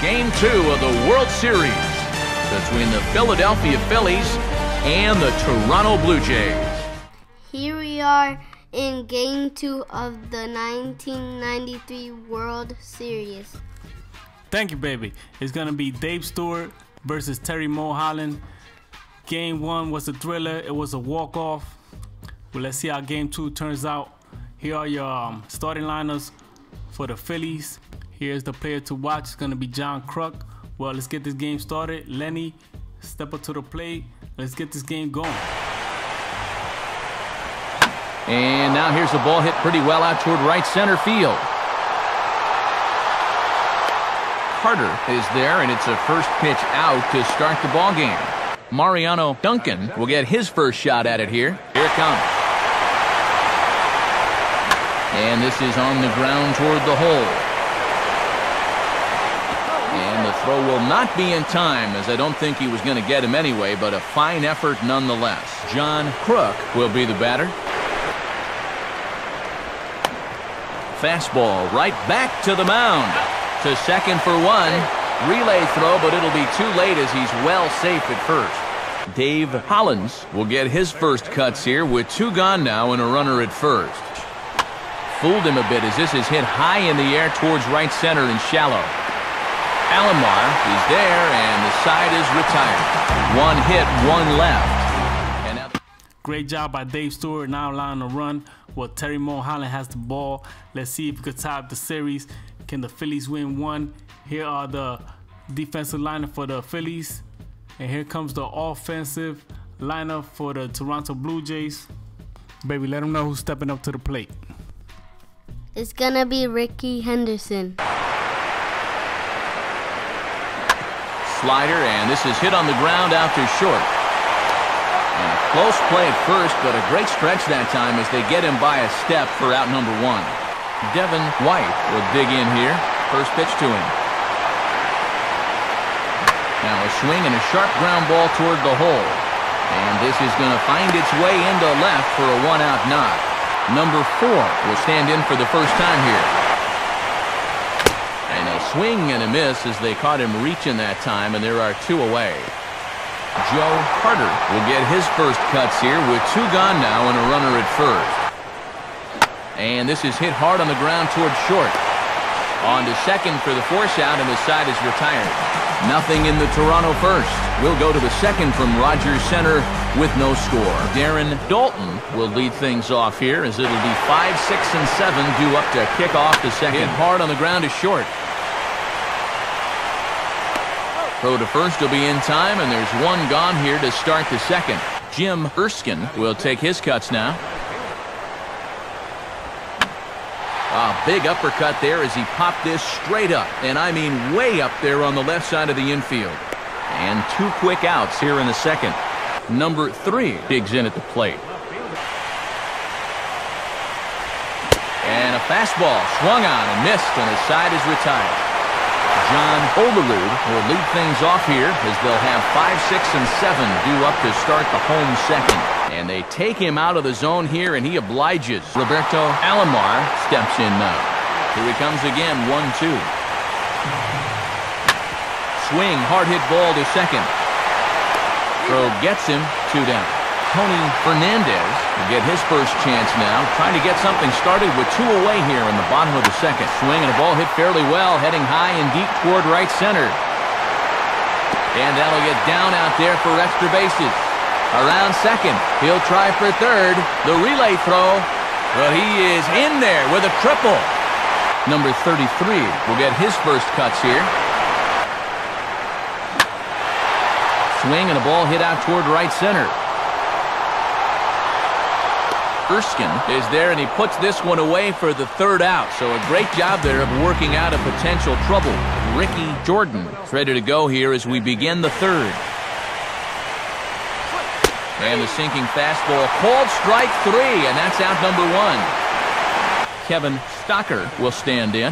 Game 2 of the World Series between the Philadelphia Phillies and the Toronto Blue Jays. Here we are in Game 2 of the 1993 World Series. Thank you, baby. It's going to be Dave Stewart versus Terry Mulholland. Game 1 was a thriller. It was a walk-off. Well, let's see how Game 2 turns out. Here are your starting lineups for the Phillies. Here's the player to watch. It's going to be John Kruk. Well, let's get this game started. Lenny, step up to the plate. Let's get this game going. And now here's the ball hit pretty well out toward right center field. Carter is there, and it's a first pitch out to start the ball game. Mariano Duncan will get his first shot at it here. Here it comes. And this is on the ground toward the hole. And the throw will not be in time, as I don't think he was going to get him anyway, but a fine effort nonetheless. John Kruk will be the batter. Fastball right back to the mound. To second for one. Relay throw, but it'll be too late as he's well safe at first. Dave Hollins will get his first cuts here with 2 gone now and a runner at first. Fooled him a bit as this is hit high in the air towards right center and shallow. Alomar is there, and the side is retired. 1 hit, 1 left. And now great job by Dave Stewart, now allowing a run. Well, Terry Mulholland has the ball. Let's see if we could tie up the series. Can the Phillies win 1? Here are the defensive lineup for the Phillies. And here comes the offensive lineup for the Toronto Blue Jays. Baby, let them know who's stepping up to the plate. It's gonna be Ricky Henderson. Slider, and this is hit on the ground out to short. And a close play at first, but a great stretch that time as they get him by a step for out number 1. Devin White will dig in here. First pitch to him. Now a swing and a sharp ground ball toward the hole. And this is going to find its way into left for a 1-out knock. Number 4 will stand in for the first time here. And a swing and a miss as they caught him reaching that time, and there are 2 away. Joe Carter will get his first cuts here with 2 gone now and a runner at first. And this is hit hard on the ground towards short. On to second for the force out, and the side is retired. Nothing in the Toronto first. We'll go to the second from Rogers Center with no score. Darren Dalton will lead things off here as it'll be 5, 6, and 7 due up to kick off the second. Hit hard on the ground to short. Throw to first will be in time, and there's 1 gone here to start the second. Jim Erskine will take his cuts now. A big uppercut there as he popped this straight up, and I mean way up there on the left side of the infield. And 2 quick outs here in the second. Number 3 digs in at the plate. And a fastball swung on and missed, and his side is retired. John Olerud will lead things off here as they'll have 5, 6, and 7 due up to start the home second. And they take him out of the zone here, and he obliges. Roberto Alomar steps in now. Here he comes again, 1-2. Swing, hard hit ball to second. Throw gets him, 2 down. Tony Fernandez will get his first chance now, trying to get something started with 2 away here in the bottom of the second. Swing and a ball hit fairly well, heading high and deep toward right center. And that'll get down out there for extra bases. Around second, he'll try for third. The relay throw, but he is in there with a triple. Number 33 will get his first cuts here. Swing and a ball hit out toward right center. Erskine is there, and he puts this one away for the 3rd out. So a great job there of working out a potential trouble. Ricky Jordan is ready to go here as we begin the 3rd. And the sinking fastball called strike 3, and that's out number 1. Kevin Stocker will stand in.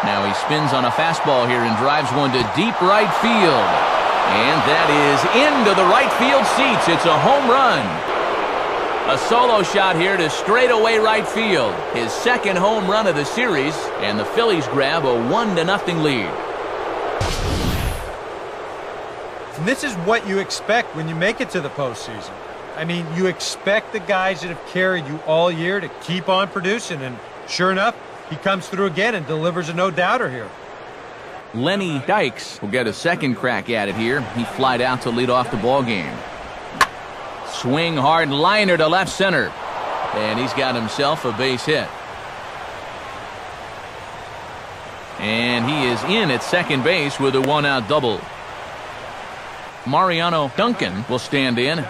Now he spins on a fastball here and drives one to deep right field. And that is into the right field seats. It's a home run. A solo shot here to straightaway right field. His second home run of the series, and the Phillies grab a 1-0 lead. And this is what you expect when you make it to the postseason. I mean, you expect the guys that have carried you all year to keep on producing, and sure enough, he comes through again and delivers a no-doubter here. Lenny Dykes will get a second crack at it here. He flied out to lead off the ball game. Swing hard liner to left center, and he's got himself a base hit. And he is in at second base with a one-out double. Mariano Duncan will stand in.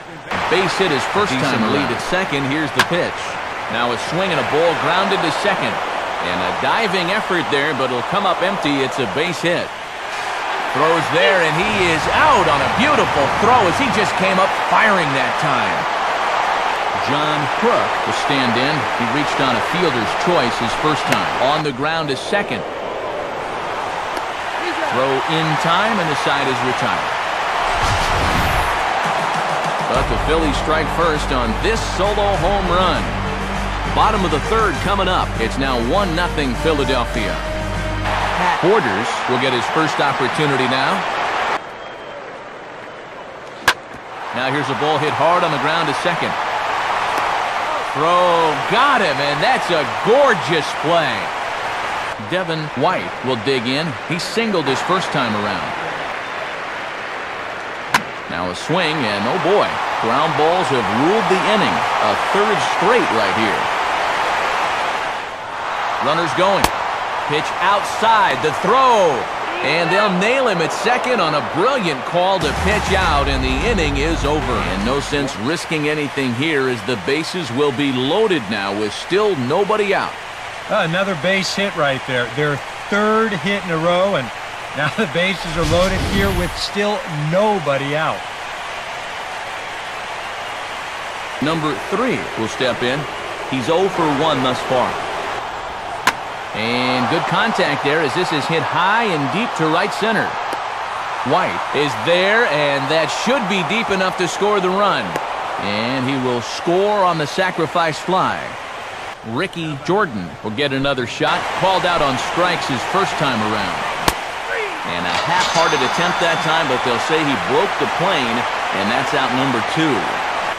Base hit his first time lead at second. Here's the pitch. Now a swing and a ball grounded to second. And a diving effort there, but it'll come up empty. It's a base hit. Throws there, and he is out on a beautiful throw as he just came up firing that time. John Crook will stand in. He reached on a fielder's choice his first time. On the ground to second. Throw in time, and the side is retired. But the Phillies strike first on this solo home run. Bottom of the third coming up. It's now 1-0 Philadelphia. Borders will get his first opportunity now. Now here's a ball hit hard on the ground to second. Throw, got him, and that's a gorgeous play. Devin White will dig in. He singled his first time around. Now a swing, and oh boy, ground balls have ruled the inning. A third straight right here. Runners going. Pitch outside, the throw. And they'll nail him at second on a brilliant call to pitch out, and the inning is over. And no sense risking anything here as the bases will be loaded now with still nobody out. Another base hit right there. Their third hit in a row, and now the bases are loaded here with still nobody out. Number 3 will step in. He's 0 for 1 thus far. And good contact there as this is hit high and deep to right center. White is there, and that should be deep enough to score the run. And he will score on the sacrifice fly. Ricky Jordan will get another shot. Called out on strikes his first time around. And a half-hearted attempt that time, but they'll say he broke the plane, and that's out number 2.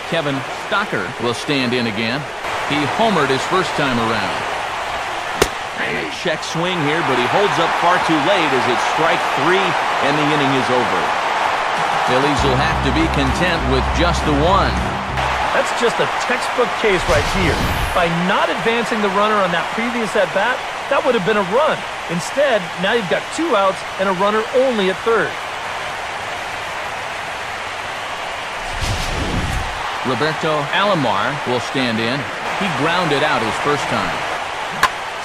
Kevin Stocker will stand in again. He homered his first time around. And a check swing here, but he holds up far too late as it's strike 3, and the inning is over. Phillies will have to be content with just the one. That's just a textbook case right here. By not advancing the runner on that previous at-bat, that would have been a run. Instead, now you've got 2 outs and a runner only at third. Roberto Alomar will stand in. He grounded out his first time.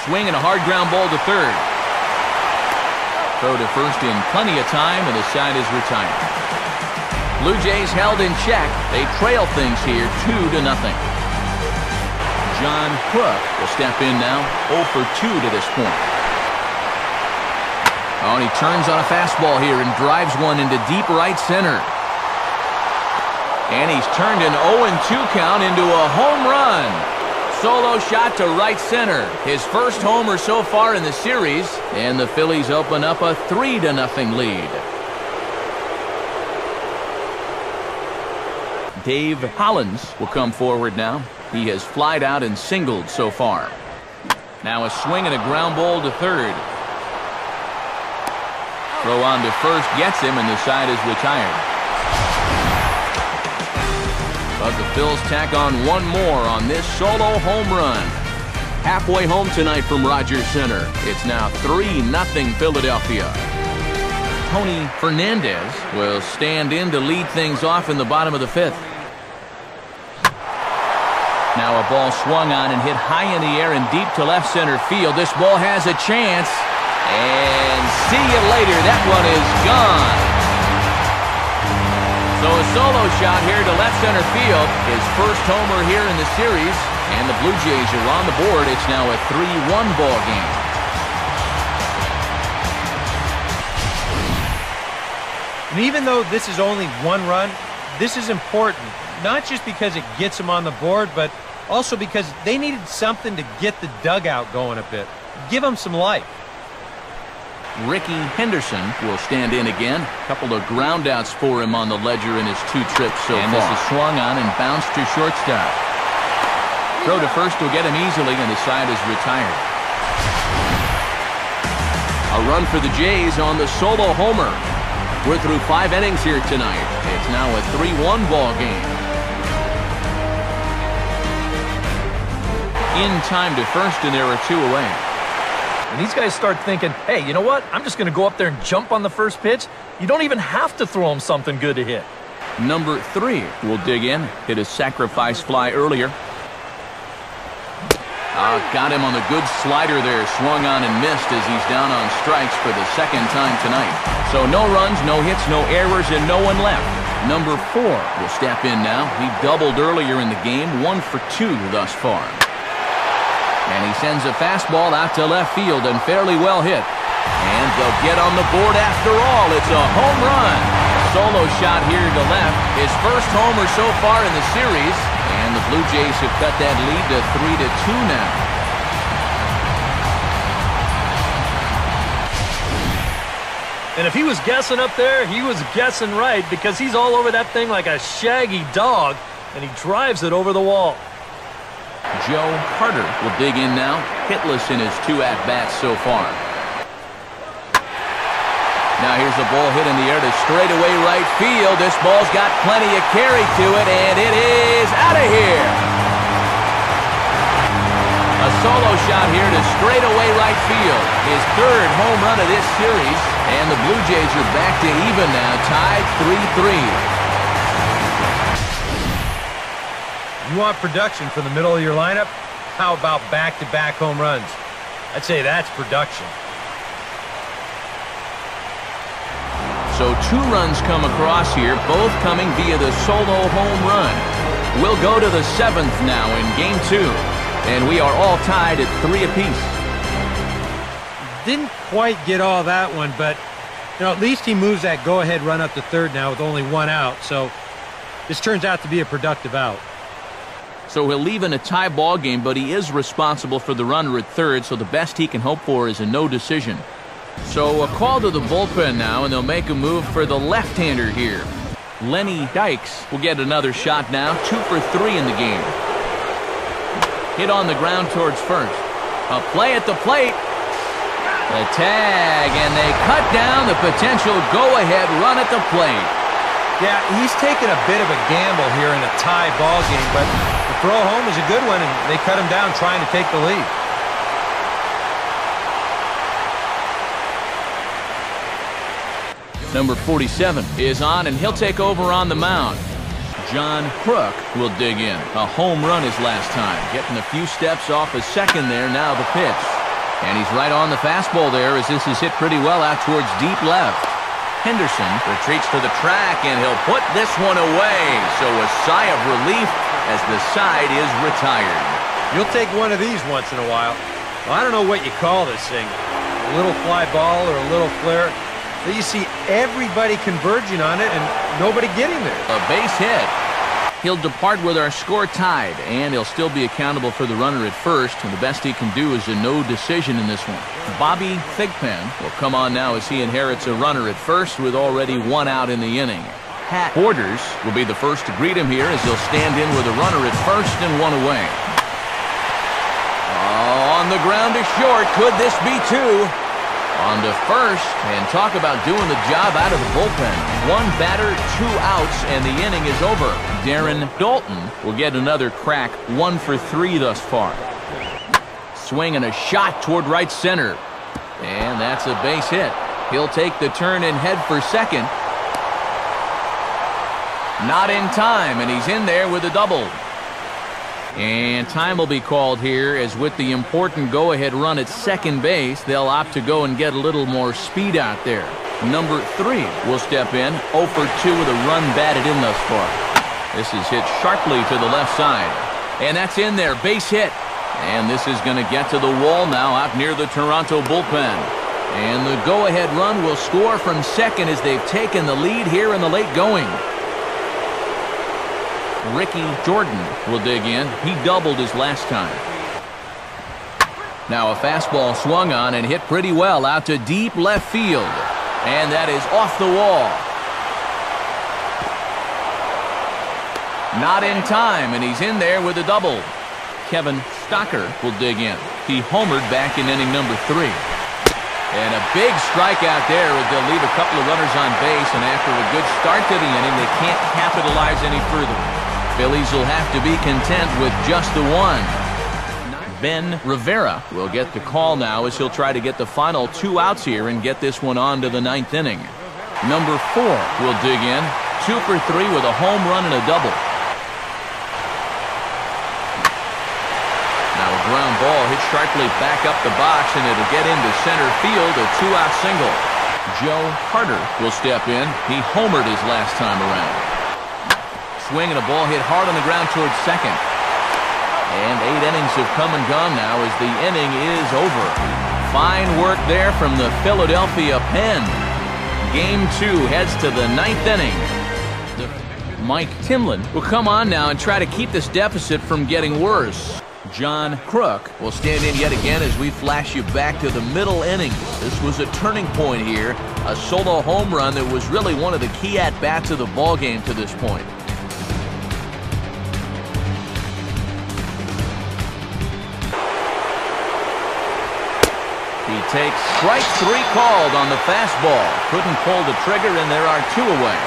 Swing and a hard ground ball to third. Throw to first in plenty of time, and the side is retired. Blue Jays held in check. They trail things here 2-0. John Crook will step in now, 0 for 2 to this point. Oh, and he turns on a fastball here and drives one into deep right center. And he's turned an 0-2 count into a home run. Solo shot to right center. His first homer so far in the series, and the Phillies open up a 3-0 lead. Dave Hollins will come forward now. He has flied out and singled so far. Now a swing and a ground ball to third. Throw on to first gets him, and the side is retired. But the Phils tack on one more on this solo home run. Halfway home tonight from Rogers Center. It's now 3-0 Philadelphia. Tony Fernandez will stand in to lead things off in the bottom of the 5th. Now a ball swung on and hit high in the air and deep to left center field. This ball has a chance. And see you later. That one is gone. So a solo shot here to left center field. His first homer here in the series. And the Blue Jays are on the board. It's now a 3-1 ball game. And even though this is only one run, this is important. not just because it gets them on the board, but also because they needed something to get the dugout going a bit. Give them some life. Ricky Henderson will stand in again. A couple of groundouts for him on the ledger in his 2 trips so far. And this is swung on and bounced to shortstop. Throw to first will get him easily, and the side is retired. A run for the Jays on the solo homer. We're through 5 innings here tonight. It's now a 3-1 ball game. In time to first, and there are 2 away. And these guys start thinking, hey, you know what? I'm just going to go up there and jump on the first pitch. You don't even have to throw him something good to hit. Number 3 will dig in. Hit a sacrifice fly earlier. Got him on the good slider there. Swung on and missed as he's down on strikes for the 2nd time tonight. So no runs, no hits, no errors, and no one left. Number 4 will step in now. He doubled earlier in the game, 1 for 2 thus far. And he sends a fastball out to left field and fairly well hit. And they'll get on the board after all. It's a home run. Solo shot here to left. His first homer so far in the series. And the Blue Jays have cut that lead to 3-2 now. And if he was guessing up there, he was guessing right, because he's all over that thing like a shaggy dog, and he drives it over the wall. Joe Carter will dig in now, hitless in his 2 at-bats so far. Now here's a ball hit in the air to straightaway right field. This ball's got plenty of carry to it, and it is out of here. A solo shot here to straightaway right field. His 3rd home run of this series, and the Blue Jays are back to even now, tied 3-3. You want production from the middle of your lineup? How about back-to-back home runs? I'd say that's production. So 2 runs come across here, both coming via the solo home run. We'll go to the 7th now in Game 2, and we are all tied at 3 apiece. Didn't quite get all that one, but at least he moves that go-ahead run up to 3rd now with only 1 out, so this turns out to be a productive out. So he'll leave in a tie ball game, but he is responsible for the runner at 3rd, so the best he can hope for is a no decision. So a call to the bullpen now, and they'll make a move for the left-hander here. Lenny Dykes will get another shot now, 2 for 3 in the game. Hit on the ground towards first. A play at the plate. The tag, and they cut down the potential go-ahead run at the plate. Yeah, he's taken a bit of a gamble here in a tie ball game, but the throw home is a good one, and they cut him down trying to take the lead. Number 47 is on, and he'll take over on the mound. John Crook will dig in. A home run his last time. Getting a few steps off his 2nd there, now the pitch. And he's right on the fastball there as this is hit pretty well out towards deep left. Henderson retreats to the track, and he'll put this one away. So a sigh of relief as the side is retired. You'll take one of these once in a while. Well, I don't know what you call this thing. A little fly ball or a little flare. But you see everybody converging on it and nobody getting there. A base hit. He'll depart with our score tied, and he'll still be accountable for the runner at 1st, and the best he can do is a no decision in this one. Bobby Thigpen will come on now as he inherits a runner at 1st with already 1 out in the inning. Pat Borders will be the first to greet him here as he'll stand in with a runner at 1st and 1 away. On the ground to short. Could this be 2? On to first, and talk about doing the job out of the bullpen. 1 batter, 2 outs, and the inning is over. Darren Dalton will get another crack, 1 for 3 thus far. Swing and a shot toward right center. And that's a base hit. He'll take the turn and head for 2nd. Not in time, and he's in there with a double. And time will be called here, as with the important go-ahead run at 2nd base, they'll opt to go and get a little more speed out there. Number 3 will step in, 0 for 2 with a run batted in thus far. This is hit sharply to the left side. And that's in there, base hit. And this is going to get to the wall now out near the Toronto bullpen. And the go-ahead run will score from 2nd as they've taken the lead here in the late going. Ricky Jordan will dig in. He doubled his last time. Now a fastball swung on and hit pretty well out to deep left field. And that is off the wall. Not in time, and he's in there with a double. Kevin Stocker will dig in. He homered back in inning number 3. And a big strikeout there as they'll leave a couple of runners on base, and after a good start to the inning, they can't capitalize any further. Phillies will have to be content with just the one. Ben Rivera will get the call now as he'll try to get the final 2 outs here and get this one on to the 9th inning. Number 4 will dig in. 2 for 3 with a home run and a double. Now a ground ball hit sharply back up the box, and it'll get into center field, a 2-out single. Joe Carter will step in. He homered his last time around. Swing and a ball hit hard on the ground towards second. And 8 innings have come and gone now as the inning is over. Fine work there from the Philadephia pen. Game 2 heads to the 9th inning. Mike Timlin will come on now and try to keep this deficit from getting worse. John Crook will stand in yet again as we flash you back to the middle innings. This was a turning point here. A solo home run that was really one of the key at-bats of the ballgame to this point. He takes strike 3 called on the fastball. Couldn't pull the trigger, and there are 2 away.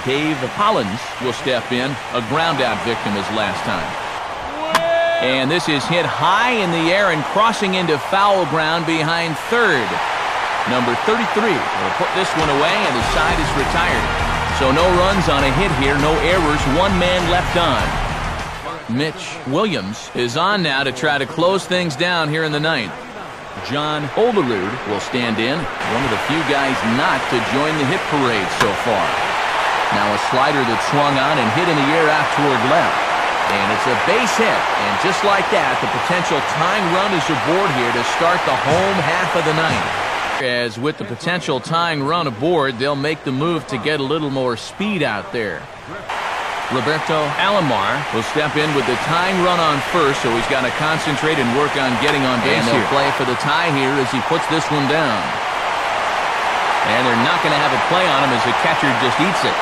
Dave Hollins will step in. A ground-out victim his last time. And this is hit high in the air and crossing into foul ground behind third. Number 33 will put this one away, and the side is retired. So no runs on a hit here, no errors, 1 man left on. Mitch Williams is on now to try to close things down here in the 9th. John Olerud will stand in, one of the few guys not to join the hit parade so far. Now a slider that swung on and hit in the air out toward left. And it's a base hit, and just like that, the potential tying run is aboard here to start the home half of the 9th. As with the potential tying run aboard, they'll make the move to get a little more speed out there. Roberto Alomar will step in with the tying run on first, so he's got to concentrate and work on getting on base. And they'll play for the tie here as he puts this one down. And they're not going to have a play on him as the catcher just eats it.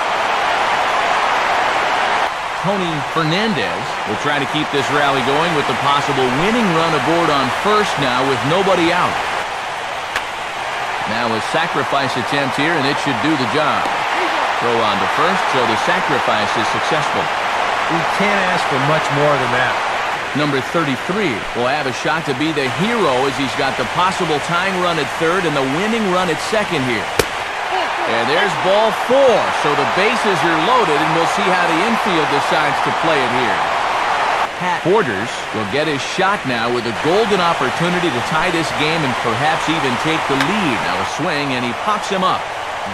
Tony Fernandez will try to keep this rally going with the possible winning run aboard on first now with nobody out. Now a sacrifice attempt here, and it should do the job. Throw on to first, so the sacrifice is successful. We can't ask for much more than that. Number 33 will have a shot to be the hero as he's got the possible tying run at third and the winning run at second here. And there's ball 4, so the bases are loaded, and we'll see how the infield decides to play it here. Pat Borders will get his shot now with a golden opportunity to tie this game and perhaps even take the lead. Now a swing, and he pops him up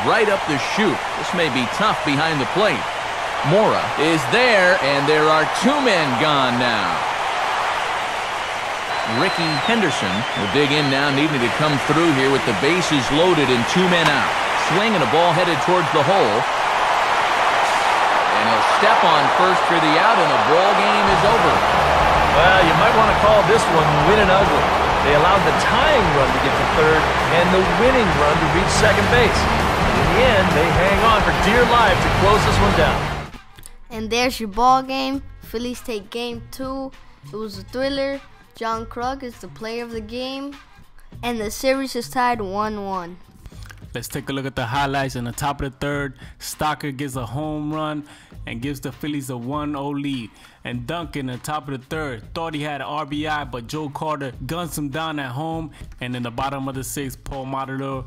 right up the chute. This may be tough behind the plate. Mora is there, and there are 2 men gone now. Ricky Henderson will dig in now, needing to come through here with the bases loaded and 2 men out. Swing and a ball headed towards the hole. And he'll step on first for the out, and the ball game is over. Well, you might want to call this one winning ugly. They allowed the tying run to get to third and the winning run to reach second base. In the end, they hang on for dear life to close this one down. And there's your ball game. Phillies take game 2. It was a thriller. John Krug is the player of the game. And the series is tied 1-1. Let's take a look at the highlights. In the top of the 3rd, Stocker gets a home run and gives the Phillies a 1-0 lead. And Duncan, in the top of the 3rd, thought he had an RBI, but Joe Carter guns him down at home. And in the bottom of the 6th, Paul Matador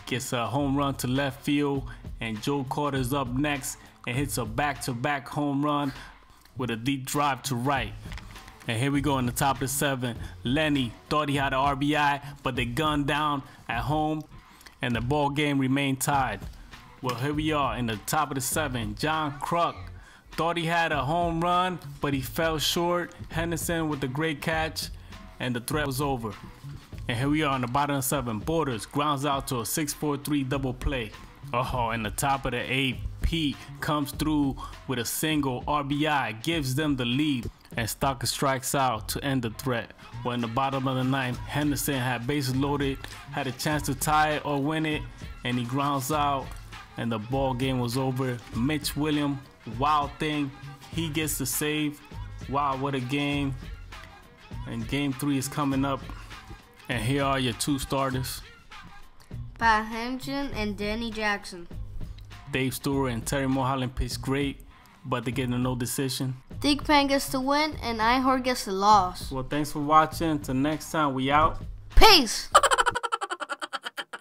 gets a home run to left field. And Joe Carter's up next and hits a back-to-back home run with a deep drive to right. And here we go in the top of the 7th. Lenny thought he had an RBI, but they gunned down at home, and the ball game remained tied. Well, here we are in the top of the 7th. John Kruk thought he had a home run, but he fell short. Henderson with the great catch, and the threat was over. And here we are on the bottom of the 7th. Borders grounds out to a 6-4-3 double play. Oh, in the top of the 8th, Pete comes through with a single RBI, gives them the lead, and Stalker strikes out to end the threat. Well, in the bottom of the ninth, Henderson had bases loaded, had a chance to tie it or win it, and he grounds out, and the ball game was over. Mitch Williams, wild thing, he gets the save. Wow, what a game. And game 3 is coming up, and here are your 2 starters. Pat Henderson and Danny Jackson. Dave Stewart and Terry Mulholland pitched great, but they get a no decision. Thigpen gets the win and Einhorn gets the loss. Well, thanks for watching. Till next time, we out. Peace!